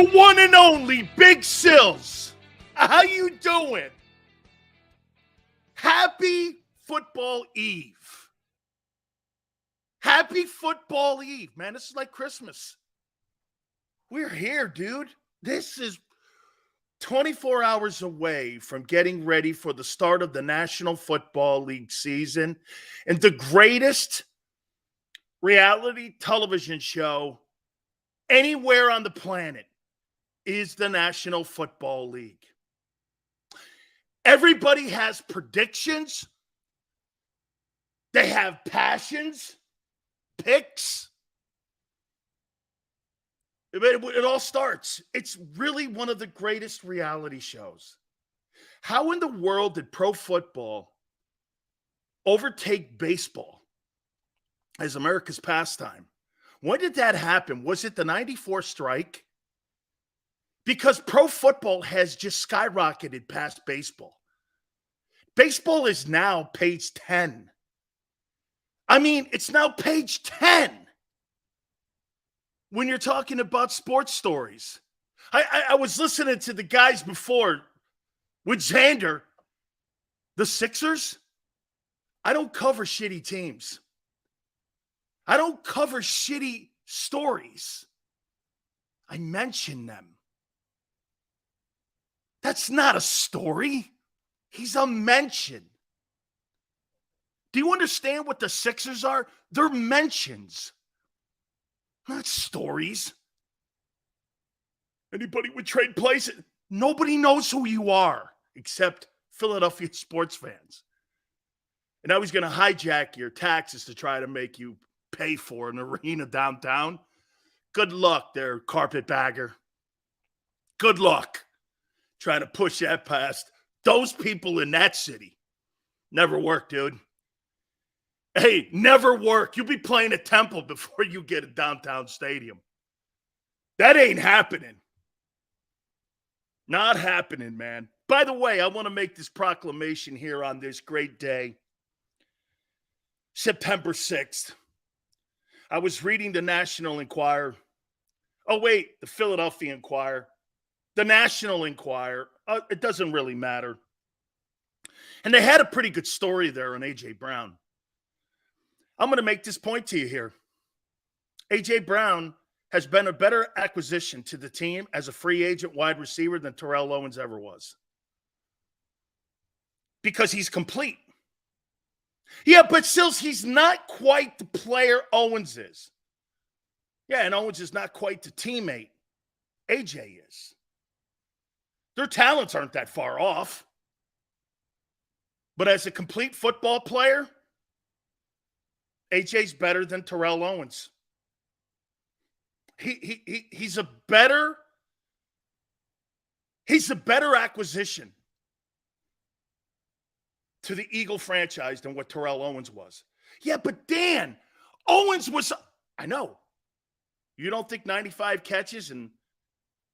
the one and only Big Sills. How you doing? Happy Football Eve. Happy Football Eve, man. This is like Christmas. We're here, dude. This is 24 hours away from getting ready for the start of the National Football League season and the greatest reality television show anywhere on the planet is the National Football League. Everybody has predictions. They have passions, picks. It all starts. It's really one of the greatest reality shows. How in the world did pro football overtake baseball as America's pastime? When did that happen? Was it the 94 strike? Because pro football has just skyrocketed past baseball. Baseball is now page 10. I mean, it's now page 10 when you're talking about sports stories. I was listening to the guys before with Xander. The Sixers, I don't cover shitty teams. I don't cover shitty stories. I mention them. That's not a story. He's a mention. Do you understand what the Sixers are? They're mentions, not stories. Anybody would trade places. Nobody knows who you are except Philadelphia sports fans. And I was going to hijack your taxes to try to make you pay for an arena downtown. Good luck there, carpetbagger. Good luck trying to push that past those people in that city. Never work, dude. Hey, never work. You'll be playing at Temple before you get a downtown stadium. That ain't happening. Not happening, man. By the way, I want to make this proclamation here on this great day, September 6th. I was reading the National Enquirer. Oh, wait, the Philadelphia Inquirer. The National Enquirer. It doesn't really matter. And they had a pretty good story there on A.J. Brown. I'm going to make this point to you here. A.J. Brown has been a better acquisition to the team as a free agent wide receiver than Terrell Owens ever was. Because he's complete. Yeah, but Sills, he's not quite the player Owens is. Yeah, and Owens is not quite the teammate A.J. is. Their talents aren't that far off. But as a complete football player, AJ's better than Terrell Owens. He's a better acquisition to the Eagle franchise than what Terrell Owens was. Yeah, but Dan, Owens was, I know. You don't think 95 catches and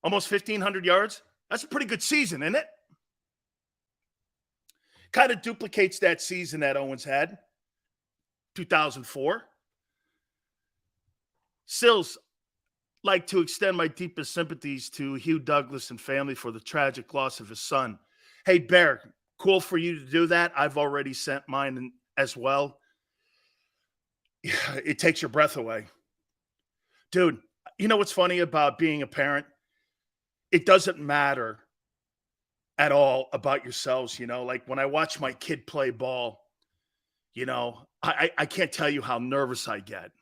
almost 1,500 yards? That's a pretty good season, isn't it? Kind of duplicates that season that Owens had, 2004. Sills, like to extend my deepest sympathies to Hugh Douglas and family for the tragic loss of his son. Hey, Bear, cool for you to do that. I've already sent mine as well. It takes your breath away. Dude, you know what's funny about being a parent? It doesn't matter at all about yourselves, you know. Like when I watch my kid play ball, you know, I can't tell you how nervous I get.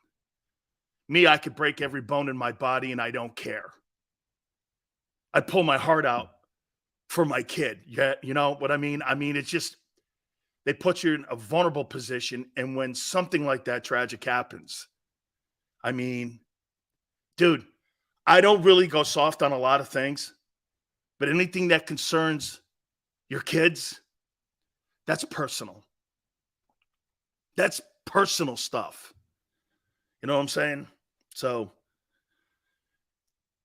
Me, I could break every bone in my body and I don't care. I'd pull my heart out for my kid. Yeah, you know what I mean? I mean, it's just, they put you in a vulnerable position. And when something like that tragic happens, I mean, dude, I don't really go soft on a lot of things, but anything that concerns your kids, that's personal. That's personal stuff. You know what I'm saying? So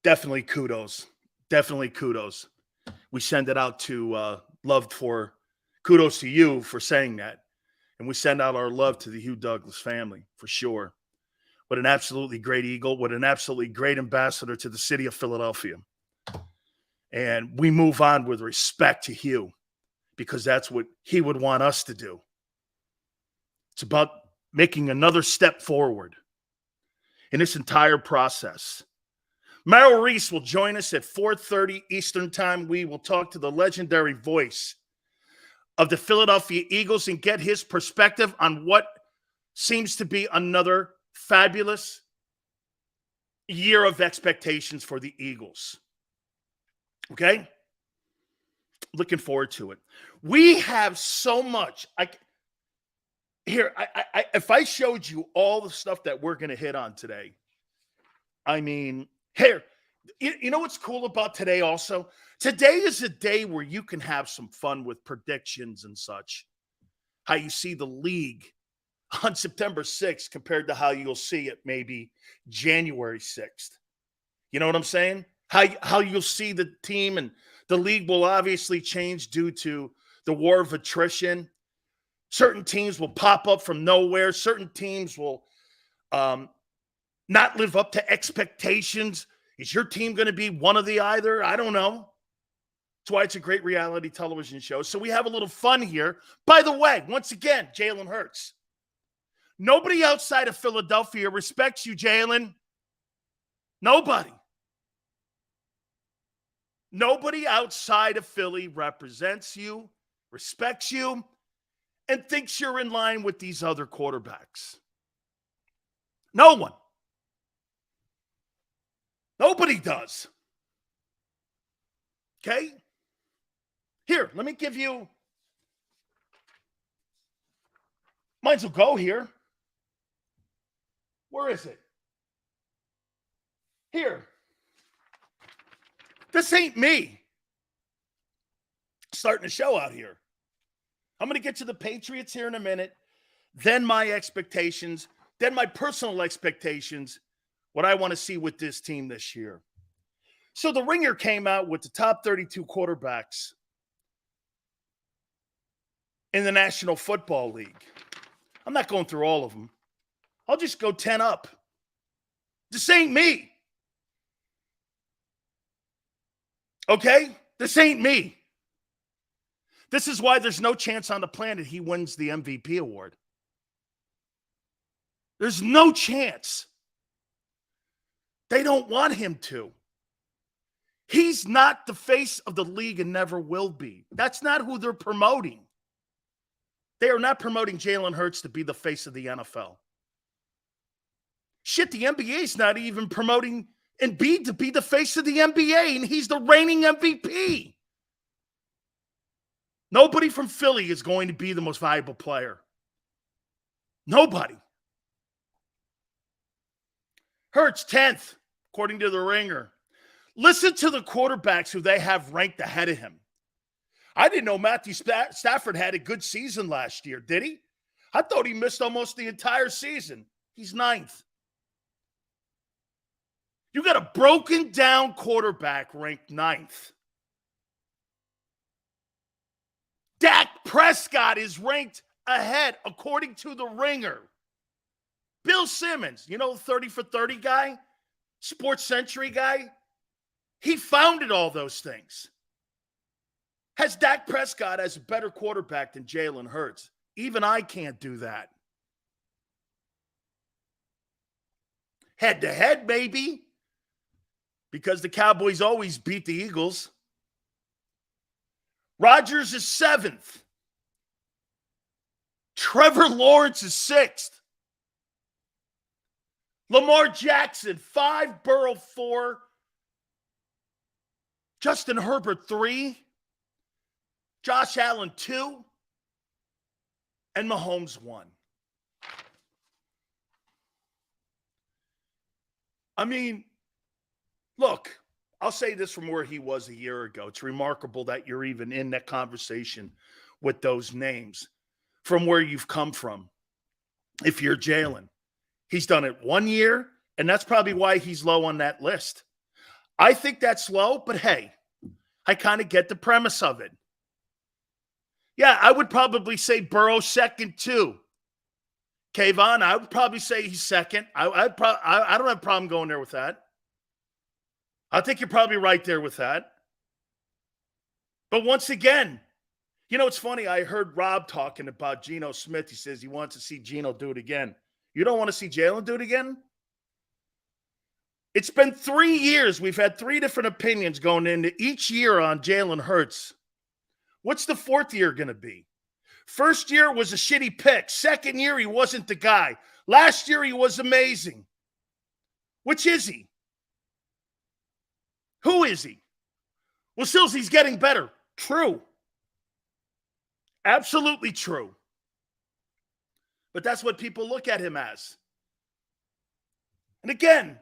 definitely kudos. Definitely kudos. We send it out to kudos to you for saying that. And we send out our love to the Hugh Douglas family for sure. What an absolutely great Eagle. What an absolutely great ambassador to the city of Philadelphia. and we move on with respect to Hugh because that's what he would want us to do. It's about making another step forward in this entire process. Merrill Reese will join us at 4:30 Eastern Time. We will talk to the legendary voice of the Philadelphia Eagles and get his perspective on what seems to be another fabulous year of expectations for the Eagles. Okay? Looking forward to it. We have so much. If I showed you all the stuff that we're going to hit on today, I mean, here, you know what's cool about today also? Today is a day where you can have some fun with predictions and such. How you see the league on September 6th compared to how you'll see it maybe January 6th. You know what I'm saying? How you'll see the team, and the league will obviously change due to the war of attrition. Certain teams will pop up from nowhere. Certain teams will not live up to expectations. Is your team going to be one of the either? I don't know. That's why it's a great reality television show. So we have a little fun here. By the way, once again, Jalen Hurts. Nobody outside of Philadelphia respects you, Jalen. Nobody. Nobody outside of Philly represents you, respects you, and thinks you're in line with these other quarterbacks. No one. Nobody does. Okay? Here, let me give you. Might as well go here. Where is it? Here. This ain't me. Starting the show out here. I'm going to get to the Patriots here in a minute, then my expectations, then my personal expectations, what I want to see with this team this year. So the Ringer came out with the top 32 quarterbacks in the National Football League. I'm not going through all of them. I'll just go 10 up. This ain't me. Okay? This ain't me. This is why there's no chance on the planet he wins the MVP award. There's no chance. They don't want him to. He's not the face of the league and never will be. That's not who they're promoting. They are not promoting Jalen Hurts to be the face of the NFL. Shit, the NBA is not even promoting Embiid to be the face of the NBA, and he's the reigning MVP. Nobody from Philly is going to be the most valuable player. Nobody. Hurts 10th, according to the Ringer. Listen to the quarterbacks who they have ranked ahead of him. I didn't know Matthew Stafford had a good season last year, did he? I thought he missed almost the entire season. He's 9th. You got a broken down quarterback ranked 9th. Dak Prescott is ranked ahead, according to the Ringer. Bill Simmons, you know, 30 for 30 guy, Sports Century guy, he founded all those things. Has Dak Prescott as a better quarterback than Jalen Hurts? Even I can't do that. Head-to-head, maybe, because the Cowboys always beat the Eagles. Rodgers is 7th. Trevor Lawrence is 6th. Lamar Jackson, 5. Burrow, 4. Justin Herbert, 3. Josh Allen, 2. And Mahomes, 1. I mean, look, I'll say this from where he was a year ago. It's remarkable that you're even in that conversation with those names from where you've come from. If you're Jalen, he's done it 1 year, and that's probably why he's low on that list. I think that's low, but hey, I kind of get the premise of it. Yeah, I would probably say Burrow 2nd too. Kayvon, I would probably say he's 2nd. I don't have a problem going there with that. I think you're probably right there with that. But once again, it's funny. I heard Rob talking about Geno Smith. He says he wants to see Geno do it again. You don't want to see Jalen do it again? It's been 3 years. We've had 3 different opinions going into each year on Jalen Hurts. What's the 4th year going to be? First year was a shitty pick. Second year, he wasn't the guy. Last year, he was amazing. Which is he? Who is he? Well, Sills, he's getting better. True. Absolutely true. But that's what people look at him as. And again,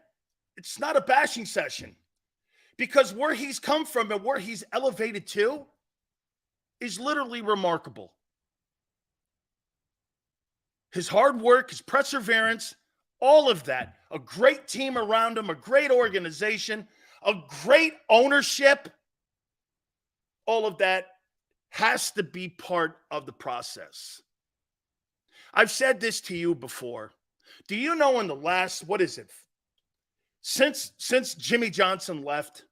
it's not a bashing session, because where he's come from and where he's elevated to is literally remarkable. His hard work, his perseverance, all of that. A great team around him, a great organization, a great ownership. All of that has to be part of the process. I've said this to you before. Do you know in the last, since Jimmy Johnson left,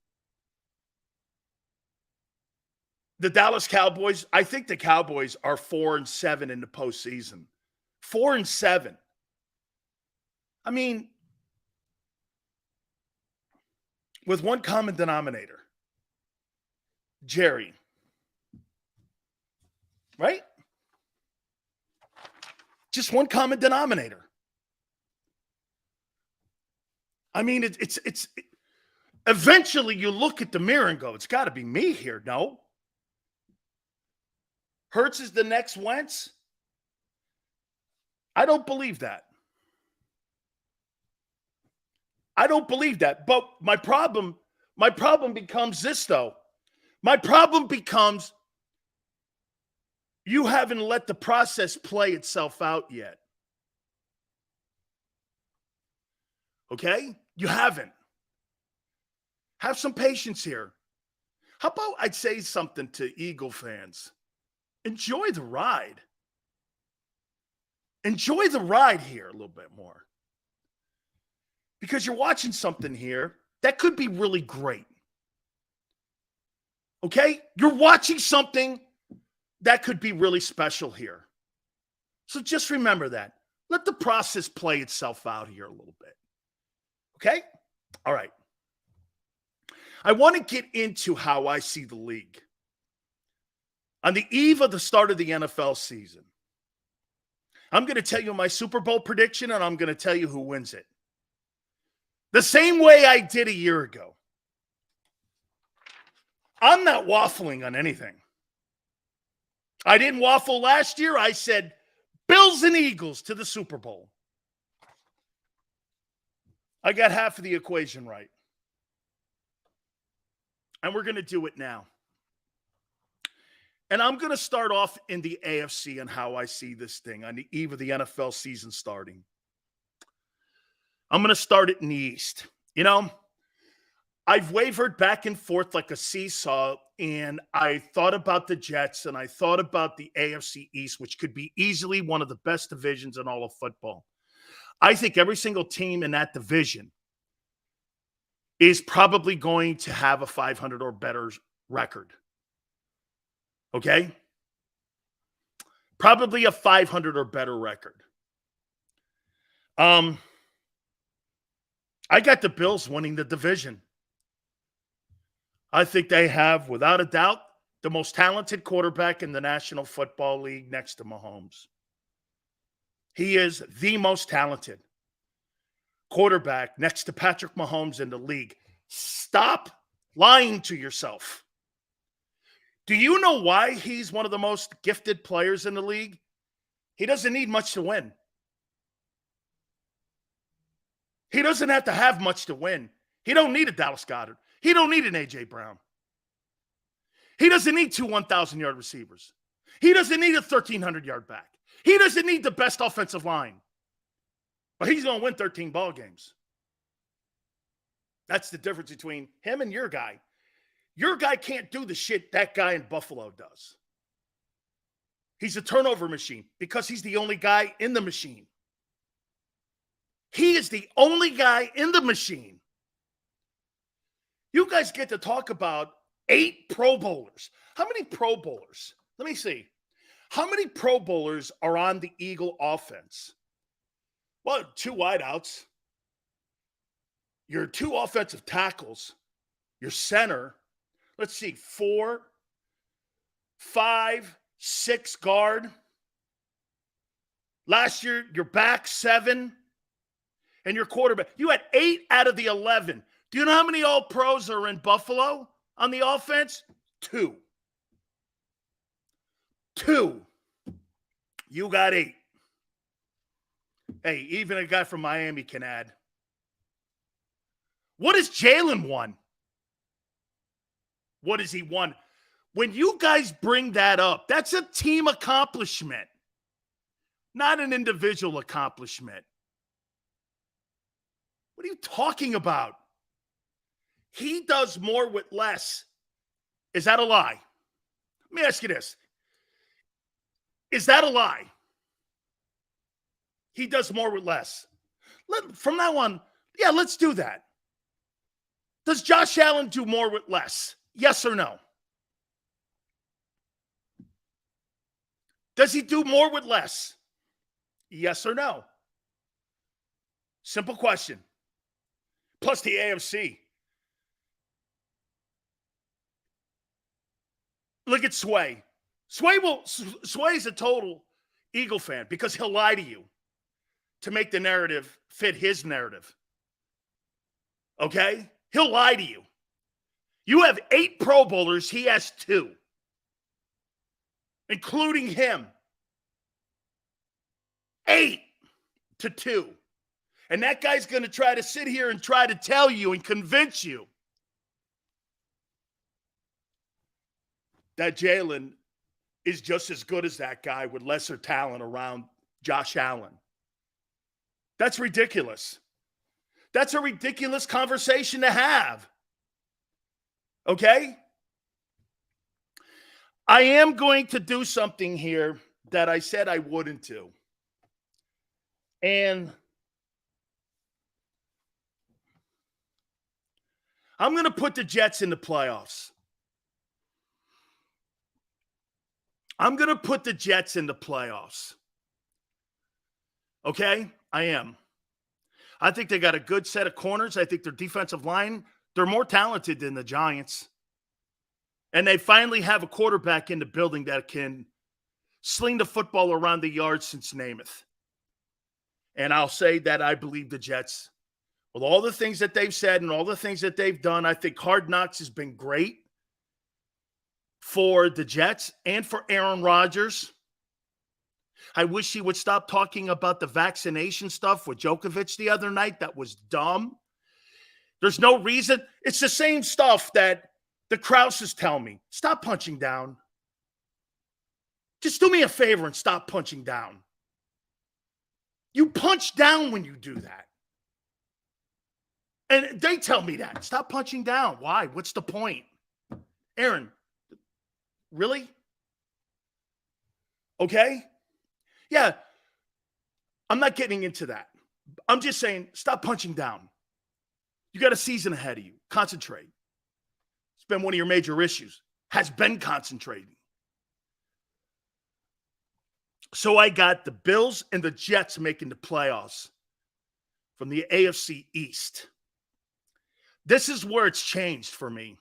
the Dallas Cowboys, I think the Cowboys are 4-7 in the postseason. 4-7. I mean, with one common denominator. Jerry. Right? Just one common denominator. I mean, it's eventually you look at the mirror and go, it's got to be me here. No. Hurts is the next Wentz. I don't believe that. I don't believe that. But my problem becomes this, though. My problem becomes you haven't let the process play itself out yet. Okay? You haven't. Have some patience here. How about I'd say something to Eagle fans? Enjoy the ride. Enjoy the ride here a little bit more. Because you're watching something here that could be really great. Okay? You're watching something that could be really special here. So just remember that. Let the process play itself out here a little bit. Okay? All right. I want to get into how I see the league. On the eve of the start of the NFL season, I'm going to tell you my Super Bowl prediction, and I'm going to tell you who wins it. The same way I did a year ago. I'm not waffling on anything. I didn't waffle last year. I said Bills and Eagles to the Super Bowl. I got half of the equation right. And we're going to do it now. And I'm going to start off in the AFC and how I see this thing on the eve of the NFL season starting. I'm going to start it in the East. I've wavered back and forth like a seesaw, and I thought about the Jets, and I thought about the AFC East, which could be easily one of the best divisions in all of football. I think every single team in that division is probably going to have a 500 or better record. Okay? Probably a 500 or better record. I got the Bills winning the division. I think they have, without a doubt, the most talented quarterback in the National Football League next to Mahomes. He is the most talented quarterback next to Patrick Mahomes in the league. Stop lying to yourself. Do you know why he's one of the most gifted players in the league? He doesn't need much to win. He doesn't have to have much to win. He don't need a Dallas Goedert. He don't need an A.J. Brown. He doesn't need 2 1,000-yard receivers. He doesn't need a 1,300-yard back. He doesn't need the best offensive line. But he's going to win 13 ball games. That's the difference between him and your guy. Your guy can't do the shit that guy in Buffalo does. He's a turnover machine because he's the only guy in the machine. He is the only guy in the machine. You guys get to talk about 8 Pro Bowlers. How many Pro Bowlers? Let me see. How many Pro Bowlers are on the Eagle offense? Well, 2 wideouts, your 2 offensive tackles, your center. Let's see, 4, 5, 6 guard. Last year, your back 7, and your quarterback. You had 8 out of the 11. Do you know how many All-Pros are in Buffalo on the offense? 2. 2. You got 8. Hey, even a guy from Miami can add. What has Jalen won? What has he won? When you guys bring that up, that's a team accomplishment, not an individual accomplishment. What are you talking about? He does more with less. Is that a lie? Let me ask you this. Is that a lie? He does more with less. From now on, yeah, let's do that. Does Josh Allen do more with less? Yes or no? Does he do more with less? Yes or no? Simple question. Plus the AFC. Look at Sway. Sway's a total Eagle fan because he'll lie to you to make the narrative fit his narrative. Okay? He'll lie to you. You have 8 Pro Bowlers. He has 2, including him. 8 to 2. And that guy's going to try to sit here and try to tell you and convince you that Jalen is just as good as that guy with lesser talent around Josh Allen. That's ridiculous. That's a ridiculous conversation to have. Okay? I am going to do something here that I said I wouldn't do. And I'm going to put the Jets in the playoffs. I'm going to put the Jets in the playoffs. Okay? I am. I think they got a good set of corners. I think their defensive line, they're more talented than the Giants. And they finally have a quarterback in the building that can sling the football around the yard since Namath. And I'll say that I believe the Jets, with all the things that they've said and all the things that they've done, I think Hard Knocks has been great for the Jets and for Aaron Rodgers. I wish he would stop talking about the vaccination stuff with Djokovic the other night. That was dumb. There's no reason. It's the same stuff that the Krauses tell me. Stop punching down. Just do me a favor and stop punching down. You punch down when you do that. And they tell me that. Stop punching down. Why? What's the point? Aaron, really? Okay? Yeah, I'm not getting into that. I'm just saying, stop punching down. You got a season ahead of you. Concentrate. It's been one of your major issues. Has been concentrating. So I got the Bills and the Jets making the playoffs from the AFC East. This is where it's changed for me.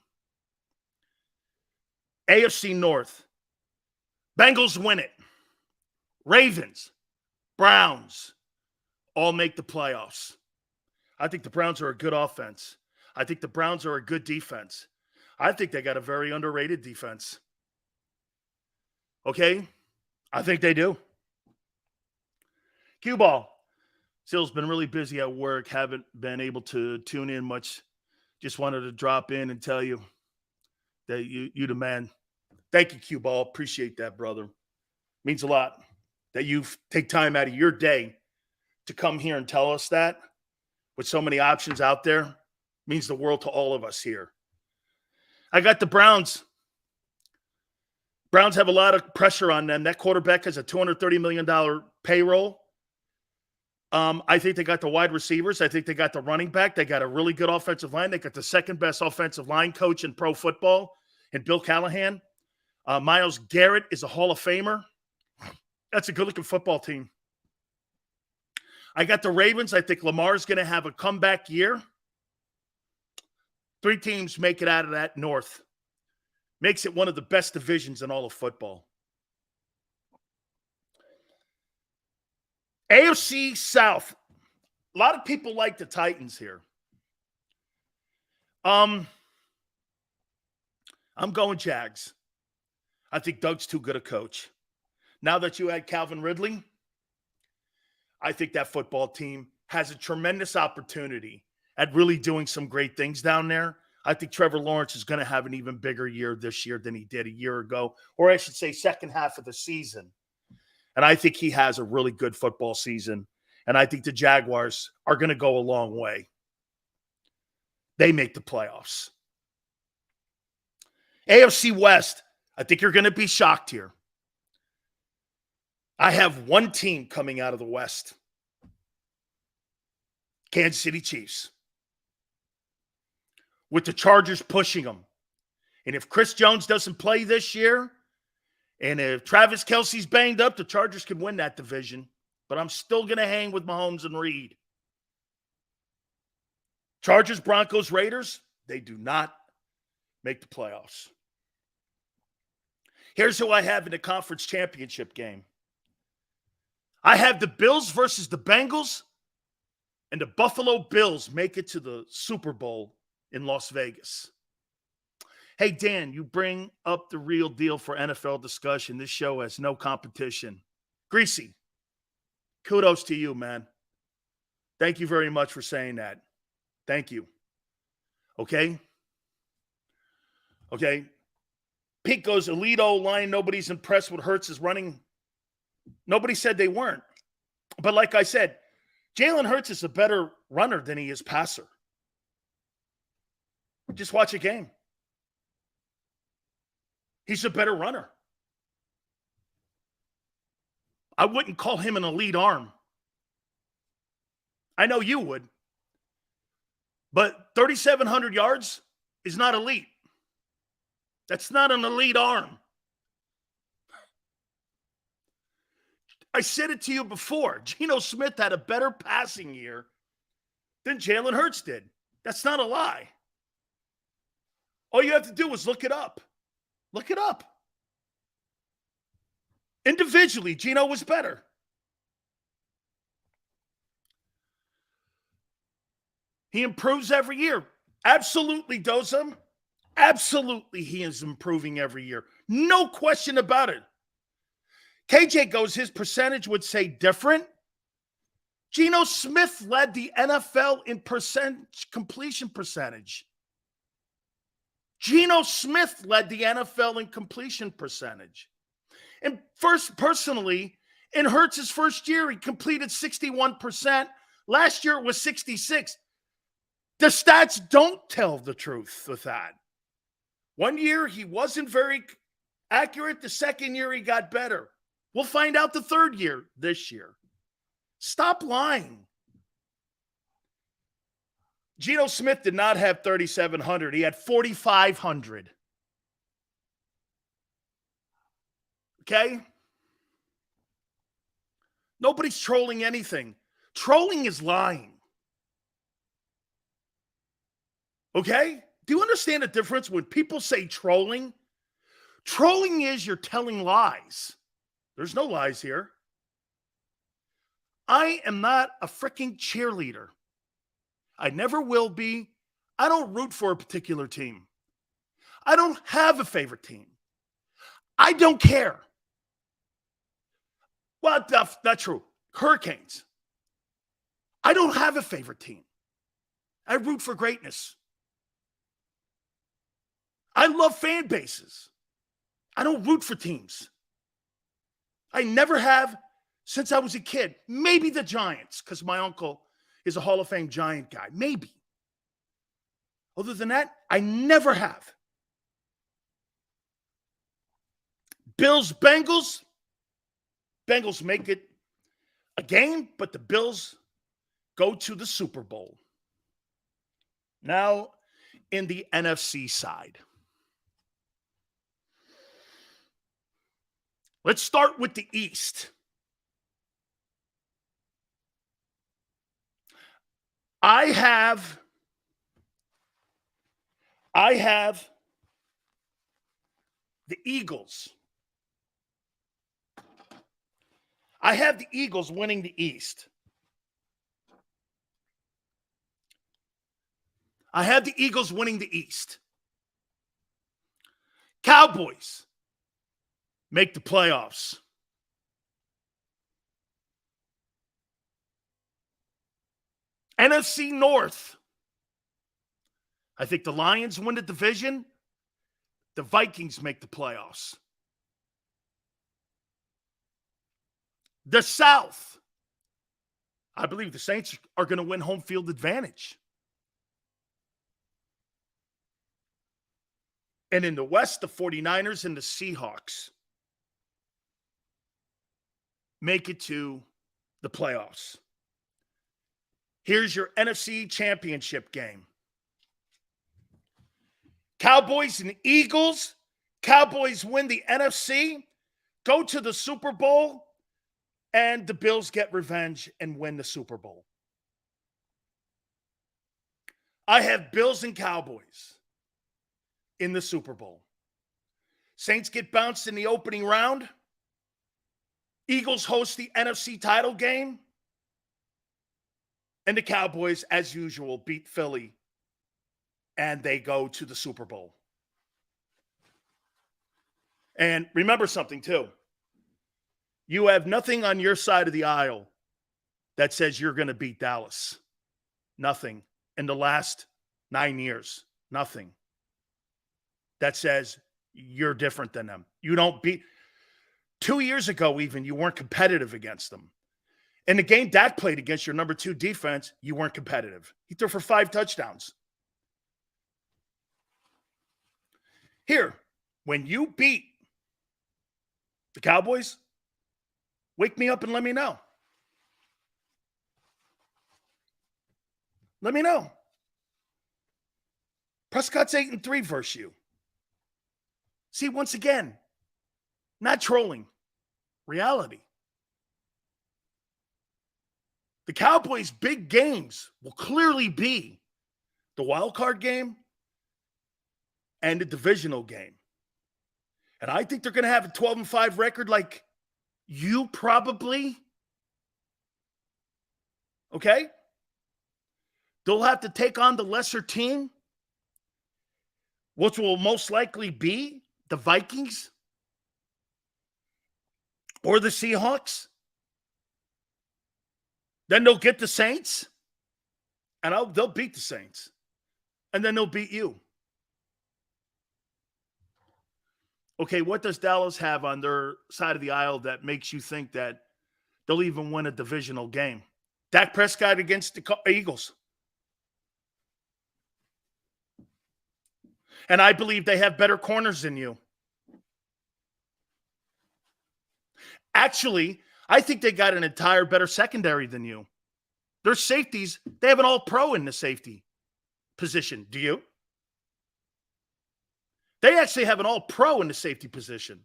AFC North. Bengals win it. Ravens, Browns, all make the playoffs. I think the Browns are a good offense. I think the Browns are a good defense. I think they got a very underrated defense. Okay? I think they do. Cue ball. Still's been really busy at work. Haven't been able to tune in much. Just wanted to drop in and tell you that you the man. Thank you, Cue ball. Appreciate that, brother. Means a lot that you take time out of your day to come here and tell us that. With so many options out there, means the world to all of us here. I got the Browns. Browns have a lot of pressure on them. That quarterback has a $230 million payroll. I think they got the wide receivers. I think they got the running back. They got a really good offensive line. They got the second best offensive line coach in pro football and Bill Callahan. Myles Garrett is a Hall of Famer. That's a good-looking football team. I got the Ravens. I think Lamar's going to have a comeback year. 3 teams make it out of that North. Makes it one of the best divisions in all of football. AFC South. A lot of people like the Titans here. I'm going Jags. I think Doug's too good a coach. Now that you add Calvin Ridley, I think that football team has a tremendous opportunity at really doing some great things down there. I think Trevor Lawrence is going to have an even bigger year this year than he did a year ago, or I should say second half of the season. And I think he has a really good football season. And I think the Jaguars are going to go a long way. They make the playoffs. AFC West, I think you're going to be shocked here. I have one team coming out of the West. Kansas City Chiefs. With the Chargers pushing them. And if Chris Jones doesn't play this year, and if Travis Kelce's banged up, the Chargers can win that division. But I'm still going to hang with Mahomes and Reed. Chargers, Broncos, Raiders, they do not make the playoffs. Here's who I have in the conference championship game. I have the Bills versus the Bengals, and the Buffalo Bills make it to the Super Bowl in Las Vegas. Hey, Dan, you bring up the real deal for NFL discussion. This show has no competition. Greasy, kudos to you, man. Thank you very much for saying that. Thank you. Okay? Pete goes, elite O-line, nobody's impressed with Hurts is running. Nobody said they weren't. But like I said, Jalen Hurts is a better runner than he is passer. Just watch a game. He's a better runner. I wouldn't call him an elite arm. I know you would. But 3,700 yards is not elite. That's not an elite arm. I said it to you before. Geno Smith had a better passing year than Jalen Hurts did. That's not a lie. All you have to do is look it up. Look it up. Individually, Geno was better. He improves every year. Absolutely, Dozum. Absolutely, he is improving every year. No question about it. KJ goes, his percentage would say different. Geno Smith led the NFL in completion percentage. Geno Smith led the NFL in completion percentage. And personally, in Hurts' first year, he completed 61%. Last year, it was 66%. The stats don't tell the truth with that. One year, he wasn't very accurate. The second year, he got better. We'll find out the third year this year. Stop lying. Geno Smith did not have 3,700. He had 4,500. Okay? Nobody's trolling anything. Trolling is lying. Okay? Do you understand the difference when people say trolling? Trolling is you're telling lies. There's no lies here. I am not a freaking cheerleader. I never will be. I don't root for a particular team. I don't have a favorite team. I don't care. Well, that's not true. Hurricanes. I don't have a favorite team. I root for greatness. I love fan bases. I don't root for teams. I never have since I was a kid. Maybe the Giants, because my uncle is a Hall of Fame Giant guy. Maybe. Other than that, I never have. Bills, Bengals. Bengals make it a game, but the Bills go to the Super Bowl. Now, in the NFC side. Let's start with the East. I have the Eagles. I have the Eagles winning the East. I have the Eagles winning the East. Cowboys make the playoffs. NFC North. I think the Lions win the division. The Vikings make the playoffs. The South. I believe the Saints are going to win home field advantage. And in the West, the 49ers and the Seahawks make it to the playoffs. Here's your NFC Championship game. Cowboys and Eagles. Cowboys win the NFC, go to the Super Bowl, and the Bills get revenge and win the Super Bowl. I have Bills and Cowboys in the Super Bowl. Saints get bounced in the opening round. Eagles host the NFC title game. And the Cowboys, as usual, beat Philly. And they go to the Super Bowl. And remember something, too. You have nothing on your side of the aisle that says you're going to beat Dallas. Nothing. In the last 9 years. Nothing. That says you're different than them. You don't beat. 2 years ago, even, you weren't competitive against them. In the game Dak played against your number 2 defense, you weren't competitive. He threw for 5 touchdowns. Here, when you beat the Cowboys, wake me up and let me know. Let me know. Prescott's 8-3 versus you. See, once again, not trolling, reality. The Cowboys' big games will clearly be the wild card game and the divisional game. And I think they're going to have a 12-5 record like you probably. Okay? They'll have to take on the lesser team, which will most likely be the Vikings or the Seahawks. Then they'll get the Saints, and they'll beat the Saints. And then they'll beat you. Okay, what does Dallas have on their side of the aisle that makes you think that they'll even win a divisional game? Dak Prescott against the Eagles. And I believe they have better corners than you. Actually, I think they got an entire better secondary than you. Their safeties, they have an all-pro in the safety position. Do you? They actually have an all-pro in the safety position.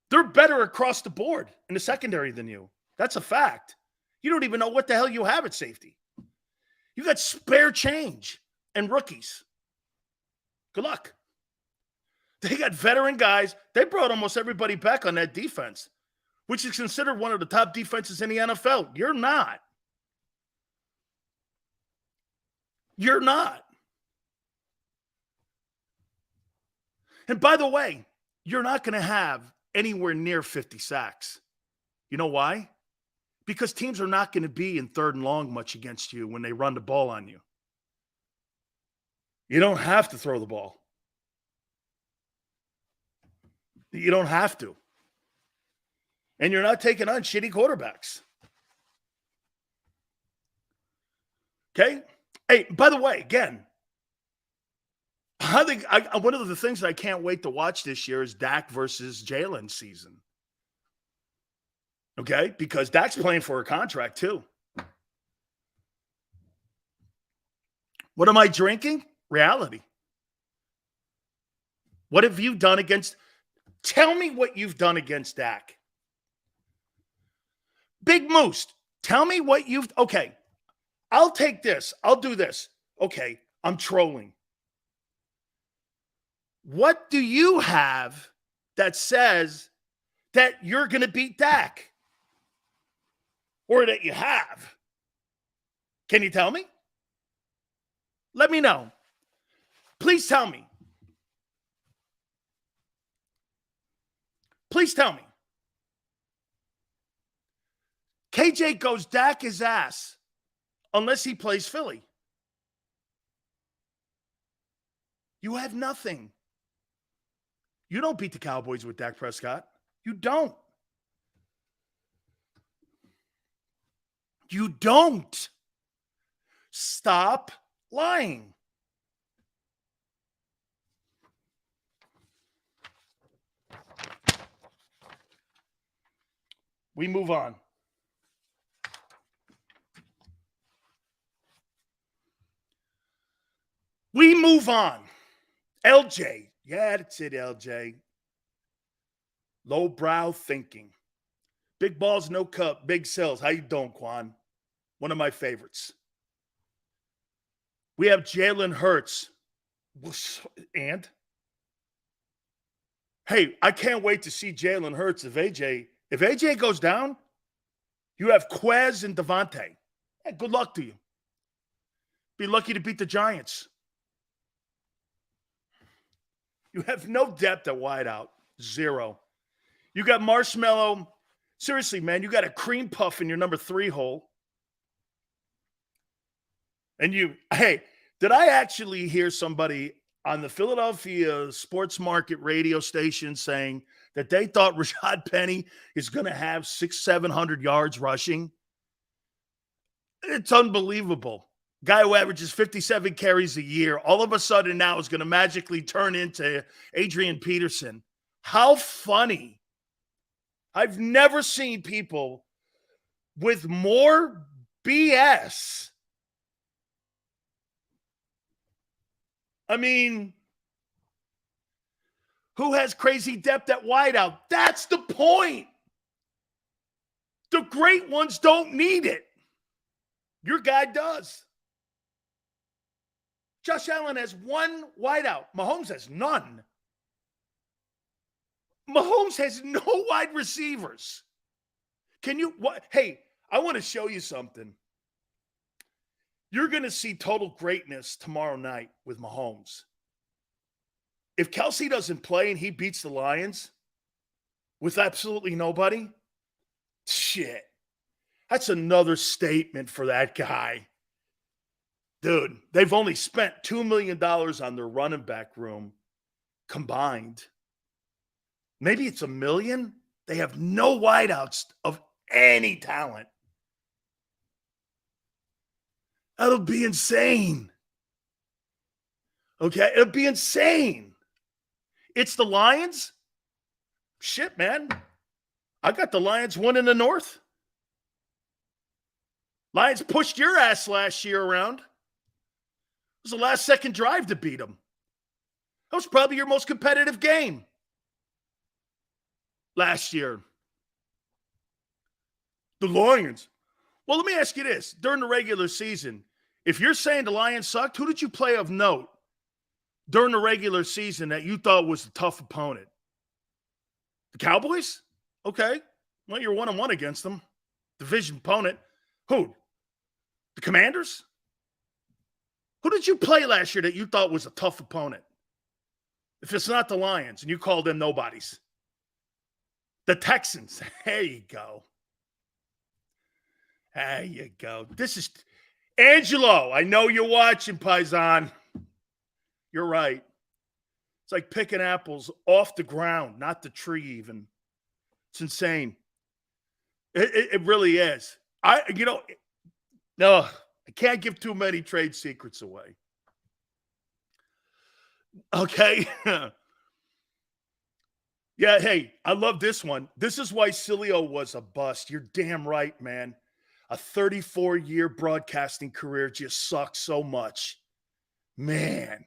They're better across the board in the secondary than you. That's a fact. You don't even know what the hell you have at safety. You got spare change and rookies. Good luck. They got veteran guys. They brought almost everybody back on that defense, which is considered one of the top defenses in the NFL. You're not. You're not. And by the way, you're not going to have anywhere near 50 sacks. You know why? Because teams are not going to be in 3rd and long much against you when they run the ball on you. You don't have to throw the ball. You don't have to. And you're not taking on shitty quarterbacks. Okay? Hey, by the way, again, I think one of the things that I can't wait to watch this year is Dak versus Jalen season. Okay? Because Dak's playing for a contract too. What am I drinking? Reality. What have you done against Tell me what you've done against Dak. Big Moose, tell me what you've... Okay, I'll take this. I'll do this. Okay, I'm trolling. What do you have that says that you're going to beat Dak? Or that you have? Can you tell me? Let me know. Please tell me. Please tell me. KJ goes Dak his ass unless he plays Philly. You have nothing. You don't beat the Cowboys with Dak Prescott. You don't. You don't. Stop lying. We move on. We move on. LJ. Yeah, that's it, LJ. Lowbrow thinking. Big balls, no cup, big cells. How you doing, Quan? One of my favorites. We have Jalen Hurts. And? Hey, I can't wait to see Jalen Hurts if AJ goes down, you have Quez and Devontae. Hey, good luck to you. Be lucky to beat the Giants. You have no depth at wideout. Zero. You got Marshmallow. Seriously, man, you got a cream puff in your number 3 hole. And hey, did I actually hear somebody on the Philadelphia Sports Market radio station saying that they thought Rashad Penny is going to have 600-700 yards rushing? It's unbelievable. Guy who averages 57 carries a year, all of a sudden now is going to magically turn into Adrian Peterson. How funny. I've never seen people with more BS. I mean, who has crazy depth at wideout? That's the point. The great ones don't need it. Your guy does. Josh Allen has 1 wideout. Mahomes has none. Mahomes has no wide receivers. Hey, I want to show you something. You're going to see total greatness tomorrow night with Mahomes. If Kelsey doesn't play and he beats the Lions with absolutely nobody, shit. That's another statement for that guy. Dude, they've only spent $2 million on their running back room combined. Maybe it's $1 million. They have no wideouts of any talent. That'll be insane. Okay, it'll be insane. It's the Lions. Shit, man. I got the Lions winning the North. Lions pushed your ass last year around. It was the last second drive to beat them. That was probably your most competitive game last year. The Lions. Well, let me ask you this. During the regular season, if you're saying the Lions sucked, who did you play of note during the regular season that you thought was a tough opponent? The Cowboys? Okay. Well, you're 1-1 against them. Division opponent. Who? The Commanders? Who did you play last year that you thought was a tough opponent? If it's not the Lions and you call them nobodies. The Texans. There you go. There you go. This is Angelo. I know you're watching, Paisan. You're right. It's like picking apples off the ground, not the tree even. It's insane. It really is. No, I can't give too many trade secrets away. Okay. Yeah, hey, I love this one. This is why Sileo was a bust. You're damn right, man. A 34-year broadcasting career just sucks so much. Man.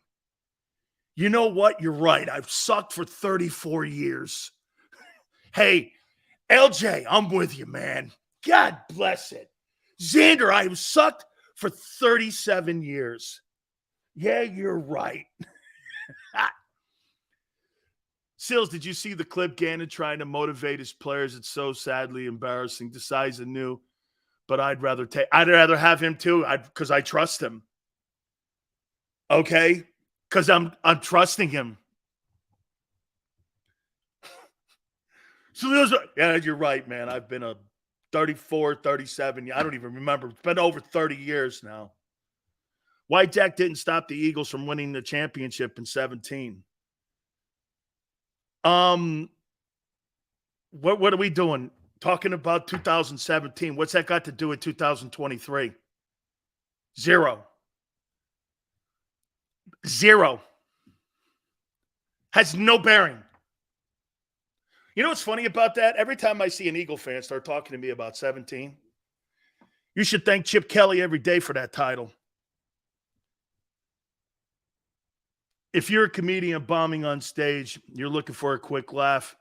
You know what? You're right. I've sucked for 34 years. Hey, LJ, I'm with you, man. God bless it. Xander, I've sucked for 37 years. Yeah, you're right. Sills, did you see the clip Gannon trying to motivate his players? It's so sadly embarrassing. Decides anew, but I'd rather have him too. Because I trust him. Okay? Because I'm trusting him. So yeah, you're right, man. I've been a 34, 37. I don't even remember. It's been over 30 years now. Why Jack didn't stop the Eagles from winning the championship in 17. What are we doing? Talking about 2017. What's that got to do with 2023? Zero. Has no bearing. You know what's funny about that? Every time I see an Eagle fan start talking to me about 17, you should thank Chip Kelly every day for that title. If you're a comedian bombing on stage, you're looking for a quick laugh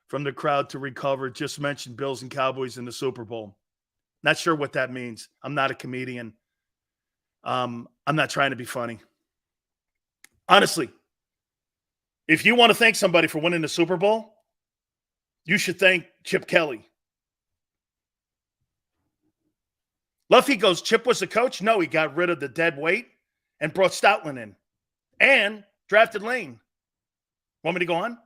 from the crowd to recover. Just mention Bills and Cowboys in the Super Bowl. Not sure what that means. I'm not a comedian. I'm not trying to be funny. Honestly, if you want to thank somebody for winning the Super Bowl, you should thank Chip Kelly. Luffy goes, Chip was the coach? No, he got rid of the dead weight and brought Stoutland in and drafted Lane. Want me to go on?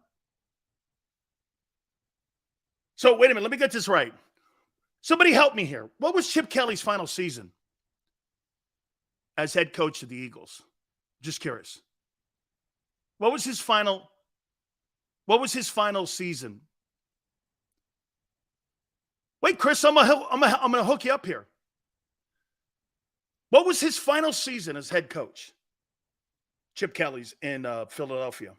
So wait a minute. Let me get this right. Somebody help me here. What was Chip Kelly's final season as head coach of the Eagles? Just curious. What was his final season? Wait, Chris, I'm gonna hook you up here. What was his final season as head coach? Chip Kelly's in Philadelphia.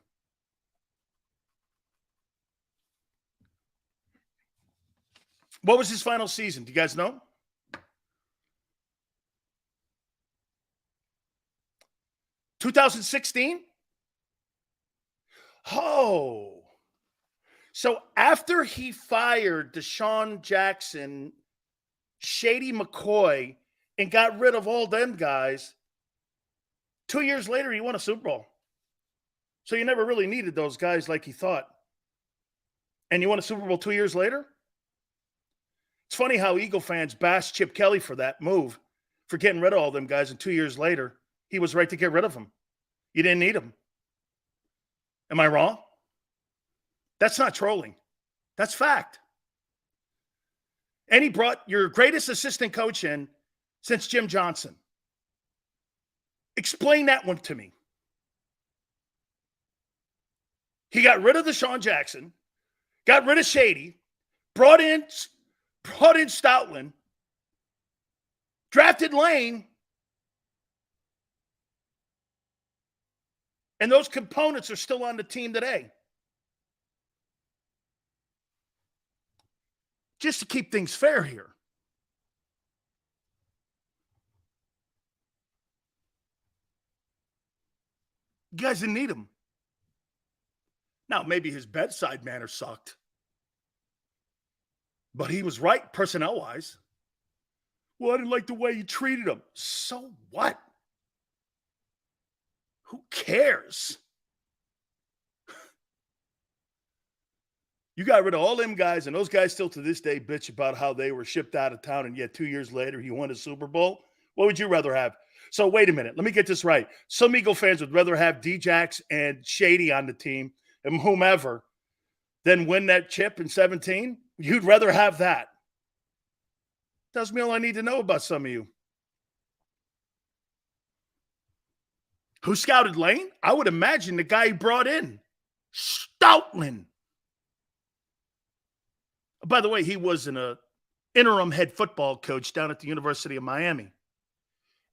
What was his final season? Do you guys know? (2016) Oh. So after he fired Deshaun Jackson, Shady McCoy, and got rid of all them guys, 2 years later, he won a Super Bowl. So you never really needed those guys like he thought. And you won a Super Bowl 2 years later? It's funny how Eagle fans bash Chip Kelly for that move, for getting rid of all them guys, and 2 years later, he was right to get rid of them. You didn't need them. Am I wrong? That's not trolling. That's fact. And he brought your greatest assistant coach in since Jim Johnson. Explain that one to me. He got rid of Deshaun Jackson, got rid of Shady, brought in Stoutland, drafted Lane, and those components are still on the team today. Just to keep things fair here. You guys didn't need him. Now, maybe his bedside manner sucked. But he was right personnel-wise. Well, I didn't like the way you treated him. So what? Who cares? You got rid of all them guys, and those guys still to this day bitch about how they were shipped out of town, and yet 2 years later he won a Super Bowl. What would you rather have? So wait a minute. Let me get this right. Some Eagle fans would rather have D-Jax and Shady on the team and whomever than win that chip in 17. You'd rather have that. Tells me all I need to know about some of you. Who scouted Lane? I would imagine the guy he brought in, Stoutland. By the way, he was an interim head football coach down at the University of Miami.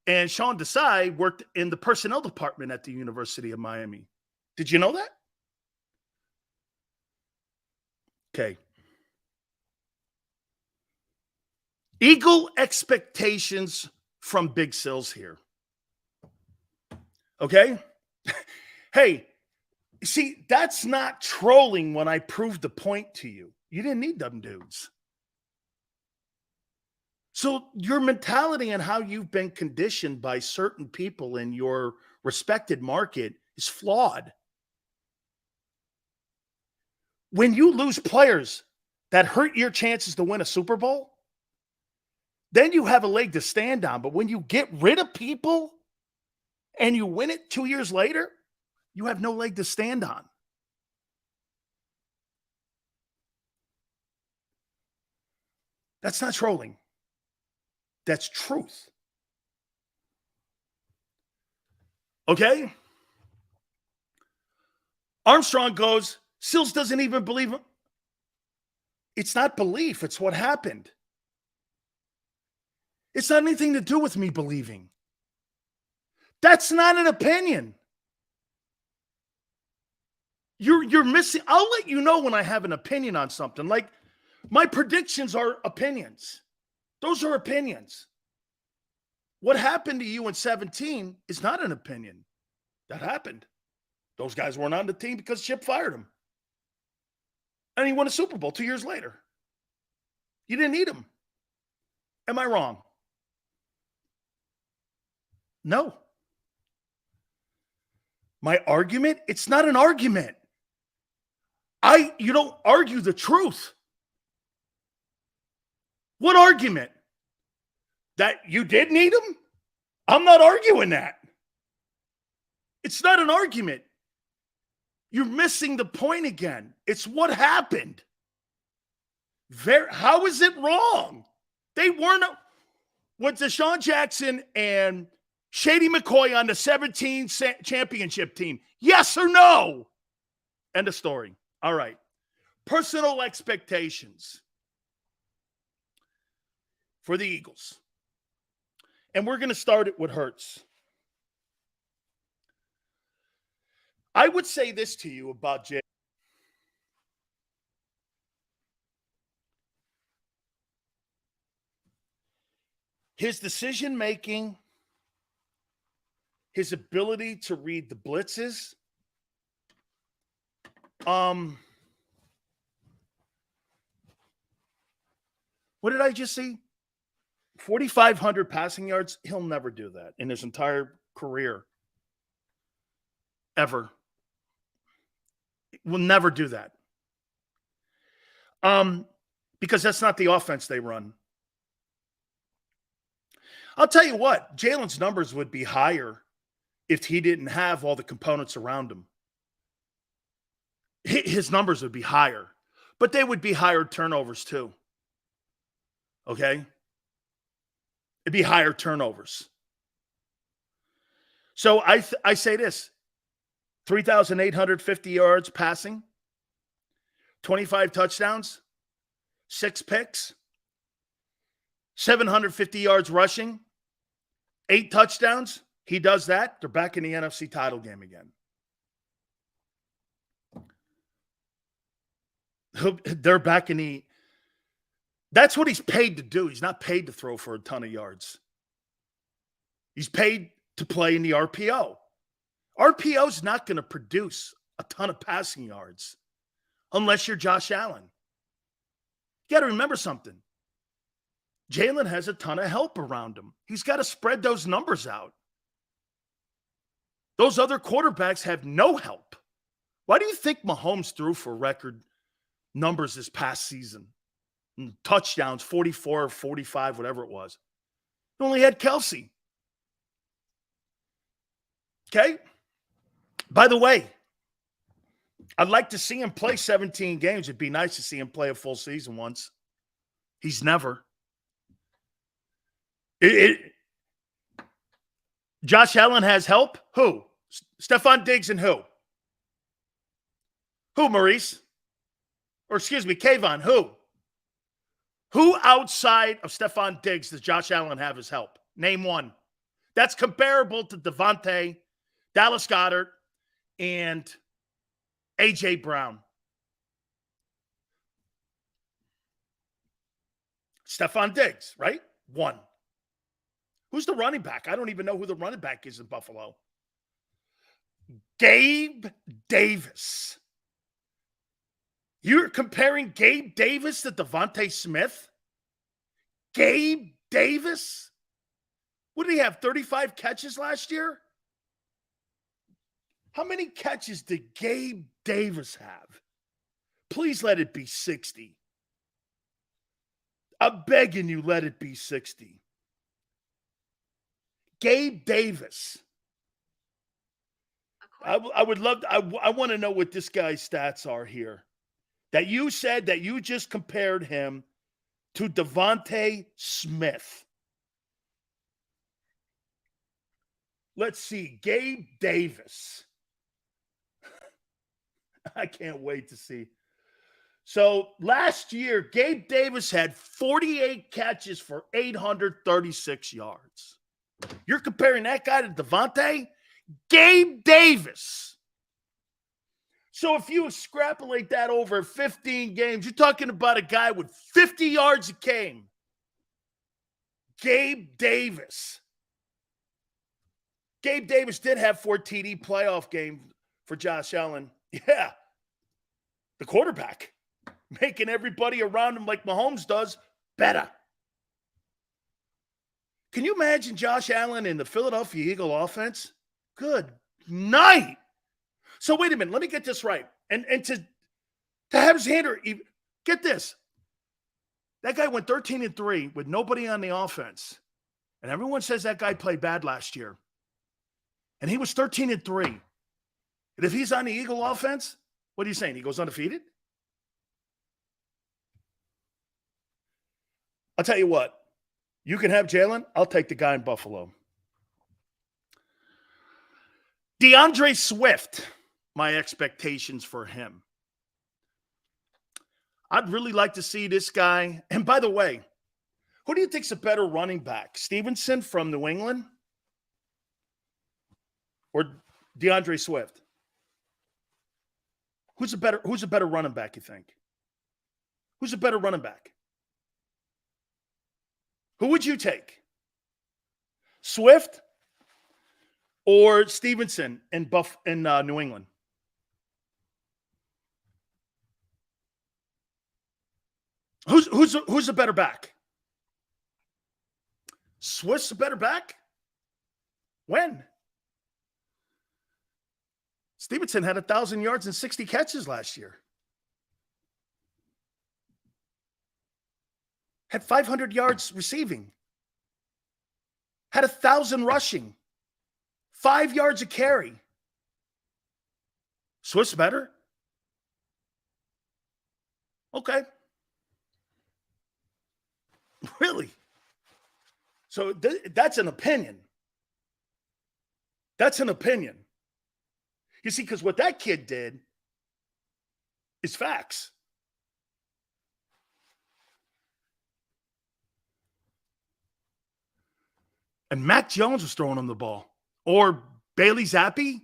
And Sean Desai worked in the personnel department at the University of Miami. Did you know that? Okay. Eagle expectations from Big Sills here. Okay? Hey, see, that's not trolling when I proved the point to you. You didn't need them dudes. So your mentality and how you've been conditioned by certain people in your respected market is flawed. When you lose players that hurt your chances to win a Super Bowl, then you have a leg to stand on. But when you get rid of people and you win it 2 years later, you have no leg to stand on. That's not trolling. That's truth. Okay? Armstrong goes, Sills doesn't even believe him. It's not belief, it's what happened. It's not anything to do with me believing. That's not an opinion. You're missing. I'll let you know when I have an opinion on something. Like my predictions are opinions. Those are opinions. What happened to you in 17 is not an opinion. That happened. Those guys weren't on the team because Chip fired him. And he won a Super Bowl 2 years later. You didn't need him. Am I wrong? No. My argument? It's not an argument. You don't argue the truth. What argument? That you did need him? I'm not arguing that. It's not an argument. You're missing the point again. It's what happened. How is it wrong? They weren't with Deshaun Jackson and Shady McCoy on the 17 championship team. Yes or no? End of story. All right. Personal expectations for the Eagles. And we're going to start it with Hurts. I would say this to you about Jay. His decision-making, his ability to read the blitzes. What did I just see? 4,500 passing yards. He'll never do that in his entire career. Ever. Will never do that. Because that's not the offense they run. I'll tell you what, Jalen's numbers would be higher if he didn't have all the components around him. His numbers would be higher, but they would be higher turnovers too. Okay? It'd be higher turnovers. So I say this, 3,850 yards passing, 25 touchdowns, 6 picks, 750 yards rushing, 8 touchdowns. He does that. They're back in the NFC title game again. They're back in the – that's what he's paid to do. He's not paid to throw for a ton of yards. He's paid to play in the RPO. RPO is not going to produce a ton of passing yards unless you're Josh Allen. You got to remember something. Jalen has a ton of help around him. He's got to spread those numbers out. Those other quarterbacks have no help. Why do you think Mahomes threw for record numbers this past season? Touchdowns, 44 or 45, whatever it was. He only had Kelsey. Okay? By the way, I'd like to see him play 17 games. It'd be nice to see him play a full season once. He's never. Josh Allen has help? Who? Stephon Diggs and who? Who, Maurice? Or excuse me, Kayvon, who? Who outside of Stephon Diggs does Josh Allen have his help? Name one. That's comparable to Devontae, Dallas Goedert, and A.J. Brown. Stephon Diggs, right? One. Who's the running back? I don't even know who the running back is in Buffalo. Gabe Davis. You're comparing Gabe Davis to Devontae Smith? Gabe Davis? What did he have, 35 catches last year? How many catches did Gabe Davis have? Please let it be 60. I'm begging you, let it be 60. Gabe Davis. I would love to, I want to know what this guy's stats are here. That you said that you just compared him to Devontae Smith. Let's see. Gabe Davis. I can't wait to see. So last year, Gabe Davis had 48 catches for 836 yards. You're comparing that guy to Devontae? Gabe Davis. So if you extrapolate that over 15 games, you're talking about a guy with 50 yards a game. Gabe Davis. Gabe Davis did have 4 TD playoff game for Josh Allen. Yeah. The quarterback. Making everybody around him like Mahomes does better. Can you imagine Josh Allen in the Philadelphia Eagle offense? Good night. So wait a minute. Let me get this right. And to have Xander, get this. That guy went 13-3 with nobody on the offense. And everyone says that guy played bad last year. And he was 13-3. And if he's on the Eagle offense, what are you saying? He goes undefeated? I'll tell you what. You can have Jalen. I'll take the guy in Buffalo. DeAndre Swift, my expectations for him. I'd really like to see this guy. And by the way, who do you think's a better running back? Stevenson from New England or DeAndre Swift? Who's a better running back, you think? Who's a better running back? Who would you take? Swift or Stevenson in New England? Who's a better back? Swift's a better back? When? Stevenson had 1,000 yards and 60 catches last year. Had 500 yards receiving. Had 1,000 rushing. 5 yards a carry. Swift's better? Okay. Really? So that's an opinion. That's an opinion. You see, because what that kid did is facts. And Mac Jones was throwing him the ball. Or Bailey Zappi.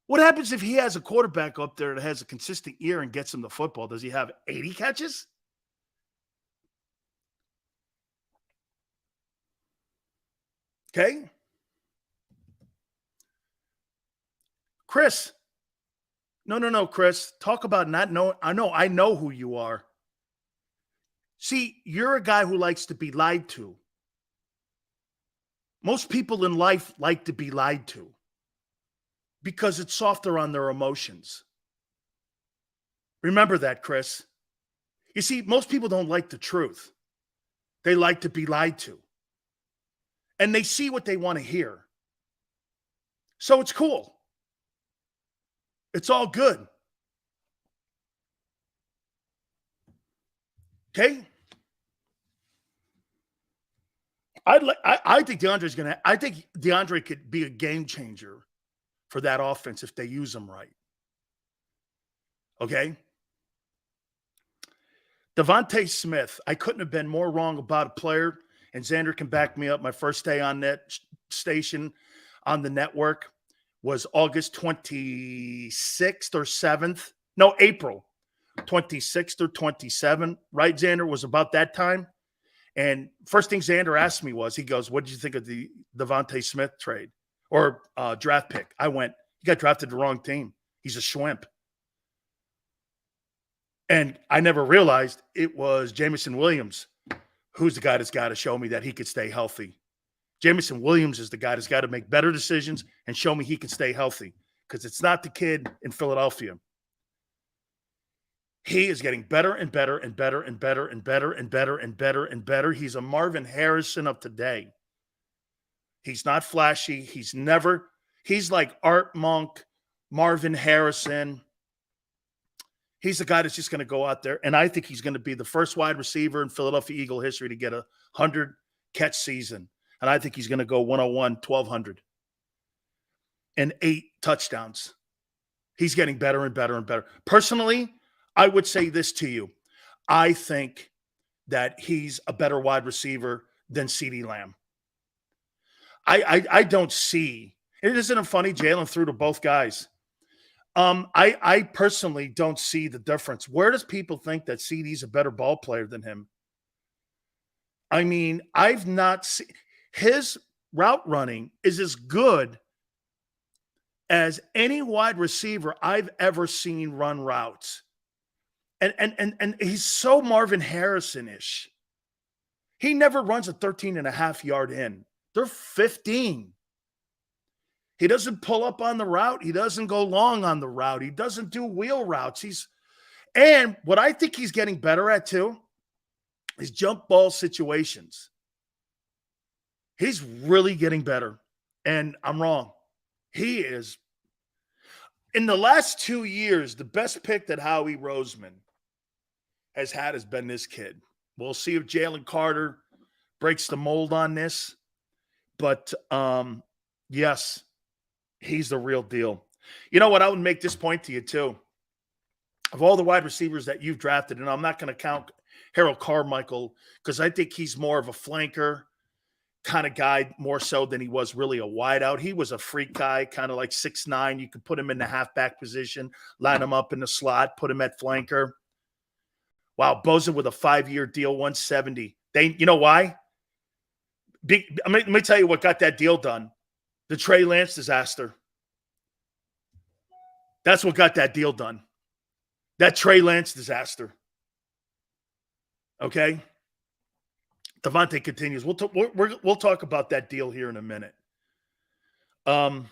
What happens if he has a quarterback up there that has a consistent ear and gets him the football? Does he have 80 catches? Okay. Chris. No, Chris. Talk about not knowing. I know who you are. See, you're a guy who likes to be lied to. Most people in life like to be lied to because it's softer on their emotions. Remember that, Chris. You see, most people don't like the truth. They like to be lied to. And they see what they want to hear. So it's cool. It's all good. Okay? I think DeAndre could be a game changer for that offense if they use him right. Okay? Devontae Smith, I couldn't have been more wrong about a player, and Xander can back me up. My first day on that station on the network was August 26th or 7th. No, April 26th or 27th. Right, Xander? Was about that time. And first thing Xander asked me was, he goes, what did you think of the Devontae Smith trade? or draft pick. I went, he got drafted to the wrong team. He's a shrimp. And I never realized it was Jameson Williams, who's the guy that's got to show me that he could stay healthy. Jameson Williams is the guy that's got to make better decisions and show me he can stay healthy, because it's not the kid in Philadelphia. He is getting better and better and better and better and better and better and better and better. He's a Marvin Harrison of today. He's not flashy. He's like Art Monk, Marvin Harrison. He's the guy that's just going to go out there, and I think he's going to be the first wide receiver in Philadelphia Eagle history to get a 100-catch season. And I think he's going to go 101, 1,200, and 8 touchdowns. He's getting better and better and better. Personally, I would say this to you. I think that he's a better wide receiver than CeeDee Lamb. I don't see. It isn't funny. Jalen threw to both guys. I personally don't see the difference. Where does people think that CeeDee's a better ball player than him? I mean, I've not seen his route running is as good as any wide receiver I've ever seen run routes. And he's so Marvin Harrison-ish. He never runs a 13.5-yard in. They're 15. He doesn't pull up on the route. He doesn't go long on the route. He doesn't do wheel routes. And what I think he's getting better at too is jump ball situations. He's really getting better. And I'm wrong. He is. In the last 2 years, the best pick that Howie Roseman has had has been this kid. We'll see if Jalen Carter breaks the mold on this. But, yes, he's the real deal. You know what? I would make this point to you, too. Of all the wide receivers that you've drafted, and I'm not going to count Harold Carmichael because I think he's more of a flanker kind of guy more so than he was really a wideout. He was a freak guy, kind of like 6'9". You could put him in the halfback position, line him up in the slot, put him at flanker. Wow, Bosa with a 5-year deal, 170. You know why? Let me tell you what got that deal done. The Trey Lance disaster. That's what got that deal done. That Trey Lance disaster. Okay? Devontae continues. We'll talk about that deal here in a minute. I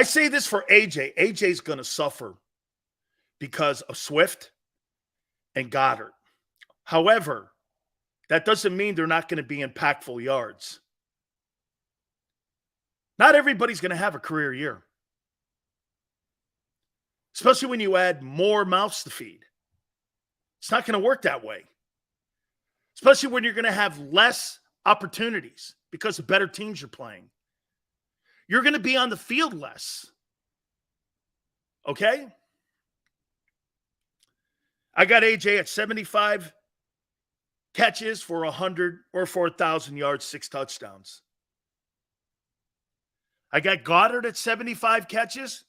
say this for AJ. AJ's going to suffer because of Swift and Goddard. However, that doesn't mean they're not going to be impactful yards. Not everybody's going to have a career year, especially when you add more mouths to feed. It's not going to work that way, especially when you're going to have less opportunities because of better teams you're playing. You're going to be on the field less. Okay? I got AJ at 75 catches for 100 or 4,000 yards, 6 touchdowns. I got Goddard at 75 catches.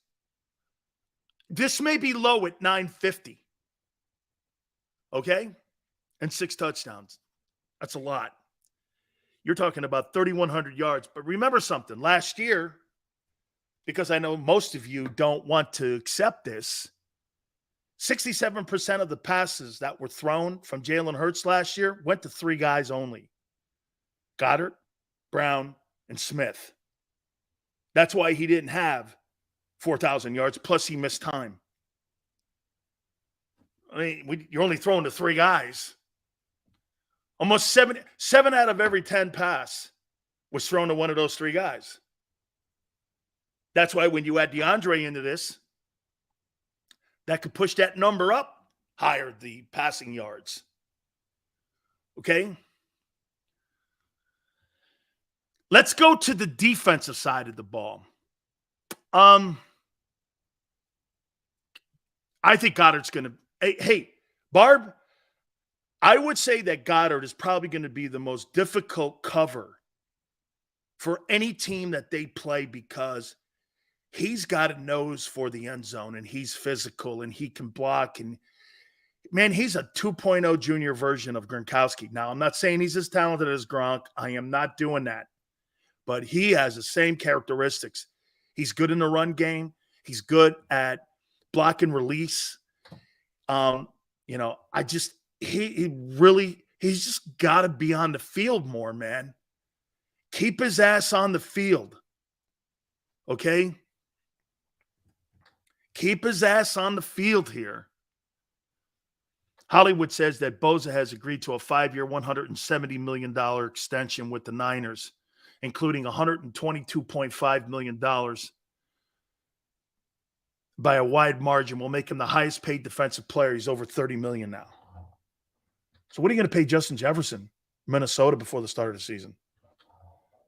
This may be low at 950. Okay? And 6 touchdowns. That's a lot. You're talking about 3,100 yards. But remember something. Last year, because I know most of you don't want to accept this, 67% of the passes that were thrown from Jalen Hurts last year went to 3 guys only. Goddard, Brown, and Smith. That's why he didn't have 4,000 yards, plus he missed time. I mean, you're only throwing to 3 guys. Almost 7 out of every 10 pass was thrown to one of those 3 guys. That's why when you add DeAndre into this, that could push that number up higher, the passing yards. Okay? Let's go to the defensive side of the ball. I think Goddard's going to – hey, Barb, I would say that Goddard is probably going to be the most difficult cover for any team that they play because he's got a nose for the end zone and he's physical and he can block. And, man, he's a 2.0 junior version of Gronkowski. Now, I'm not saying he's as talented as Gronk. I am not doing that. but he has the same characteristics. He's good in the run game. He's good at block and release. You know, he's just got to be on the field more, man. Keep his ass on the field. Okay? Keep his ass on the field here. Hollywood says that Bosa has agreed to a 5-year, $170 million extension with the Niners, including $122.5 million by a wide margin, will make him the highest paid defensive player. He's over $30 million now. So what are you going to pay Justin Jefferson, Minnesota, before the start of the season?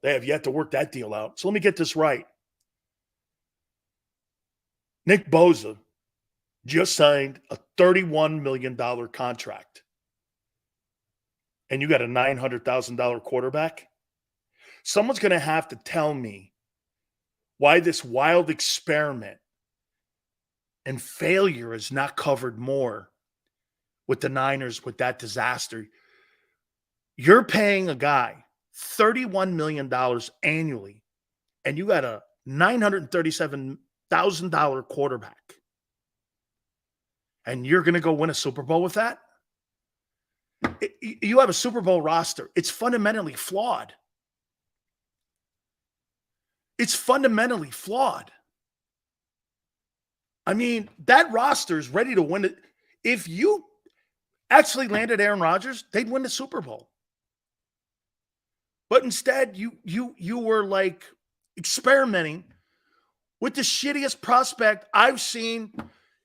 They have yet to work that deal out. So let me get this right. Nick Bosa just signed a $31 million contract. And you got a $900,000 quarterback? Someone's going to have to tell me why this wild experiment and failure is not covered more with the Niners with that disaster. You're paying a guy $31 million annually, and you got a $937,000 quarterback. And you're going to go win a Super Bowl with that? You have a Super Bowl roster. It's fundamentally flawed. It's fundamentally flawed. I mean, that roster is ready to win it. If you actually landed Aaron Rodgers, they'd win the Super Bowl. But instead, you were like experimenting with the shittiest prospect I've seen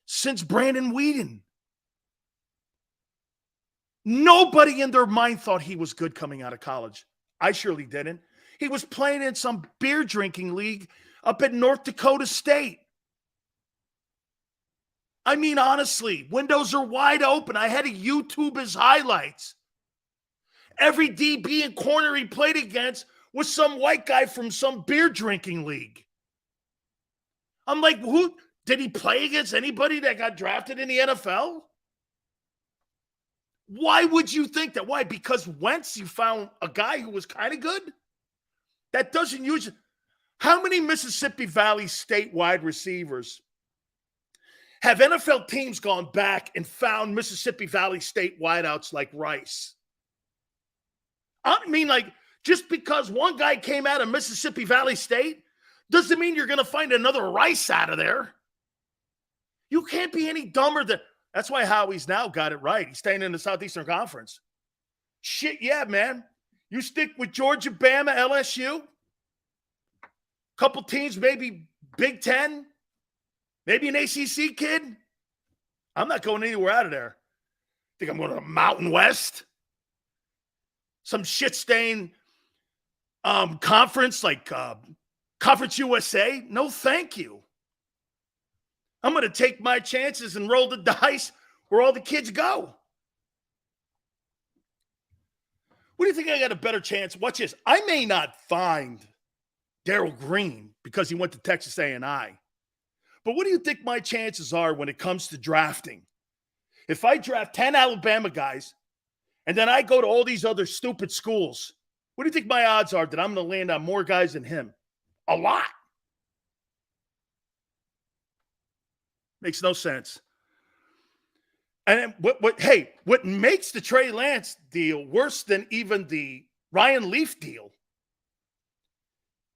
since Brandon Weeden. Nobody in their mind thought he was good coming out of college. I surely didn't. He was playing in some beer drinking league up at North Dakota State. I mean, honestly, windows are wide open. I had to YouTube his highlights. Every DB and corner he played against was some white guy from some beer drinking league. I'm like, who did he play against? Anybody that got drafted in the NFL? Why would you think that? Why? Because Wentz, you found a guy who was kind of good? That doesn't usually. How many Mississippi Valley State wide receivers have NFL teams gone back and found Mississippi Valley State wideouts like Rice? I mean, like, just because one guy came out of Mississippi Valley State doesn't mean you're going to find another Rice out of there. You can't be any dumber than. That's why Howie's now got it right. He's staying in the Southeastern Conference. Shit, yeah, man. You stick with Georgia, Bama, LSU. Couple teams, maybe Big Ten. Maybe an ACC kid. I'm not going anywhere out of there. Think I'm going to the Mountain West? Some shit-stained conference like Conference USA? No, thank you. I'm going to take my chances and roll the dice where all the kids go. What do you think I got a better chance? Watch this. I may not find Darryl Green because he went to Texas A&I. But what do you think my chances are when it comes to drafting? If I draft 10 Alabama guys and then I go to all these other stupid schools, what do you think my odds are that I'm going to land on more guys than him? A lot. Makes no sense. And what makes the Trey Lance deal worse than even the Ryan Leaf deal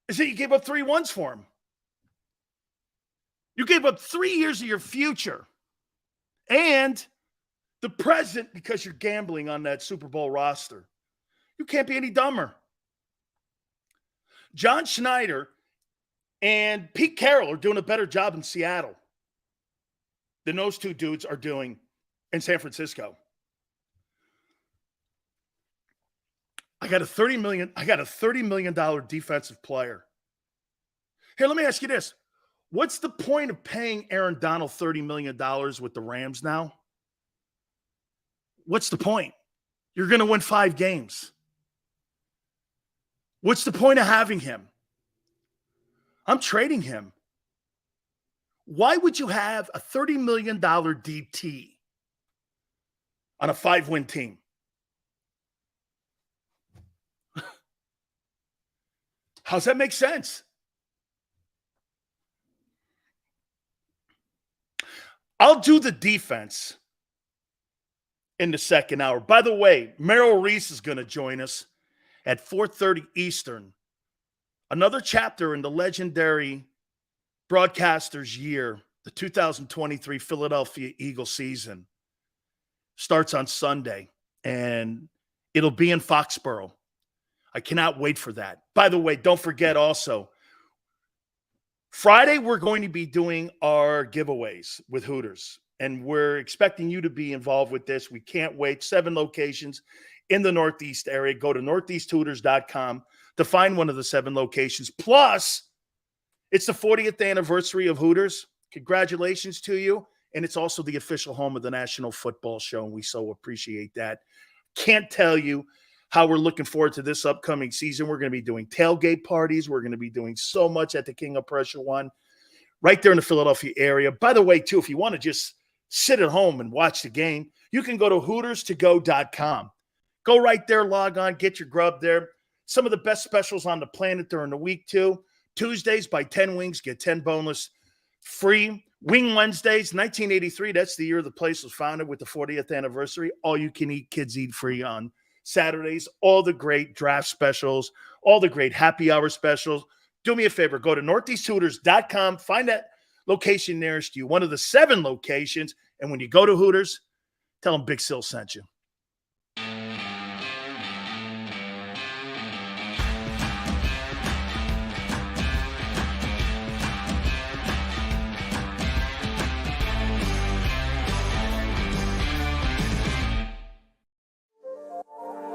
is that you gave up 3 ones for him. You gave up 3 years of your future and the present because you're gambling on that Super Bowl roster. You can't be any dumber. John Schneider and Pete Carroll are doing a better job in Seattle than those two dudes are doing in San Francisco. I got a $30 million defensive player. Here, let me ask you this. What's the point of paying Aaron Donald $30 million with the Rams now? What's the point? You're going to win 5 games. What's the point of having him? I'm trading him. Why would you have a $30 million DT on a 5-win team? How's that make sense? I'll do the defense in the second hour. By the way, Merrill Reese is going to join us at 4:30 Eastern. Another chapter in the legendary broadcaster's year, the 2023 Philadelphia Eagles season, starts on Sunday, and it'll be in Foxborough. I cannot wait for that. By the way, don't forget also, Friday, we're going to be doing our giveaways with Hooters, and we're expecting you to be involved with this. We can't wait. 7 locations in the Northeast area. Go to northeasthooters.com to find one of the 7 locations. Plus, it's the 40th anniversary of Hooters. Congratulations to you. And it's also the official home of the National Football Show, and we so appreciate that. Can't tell you how we're looking forward to this upcoming season. We're going to be doing tailgate parties. We're going to be doing so much at the King of Prussia one right there in the Philadelphia area. By the way, too, if you want to just sit at home and watch the game, you can go to HootersToGo.com. Go right there, log on, get your grub there. Some of the best specials on the planet during the week, too. Tuesdays, buy 10 wings, get 10 boneless free. Wing Wednesdays, 1983. That's the year the place was founded with the 40th anniversary. All you can eat, kids eat free on Saturdays. All the great draft specials, all the great happy hour specials. Do me a favor, go to northeasthooters.com, find that location nearest you, one of the 7 locations. And when you go to Hooters, tell them Big Sil sent you.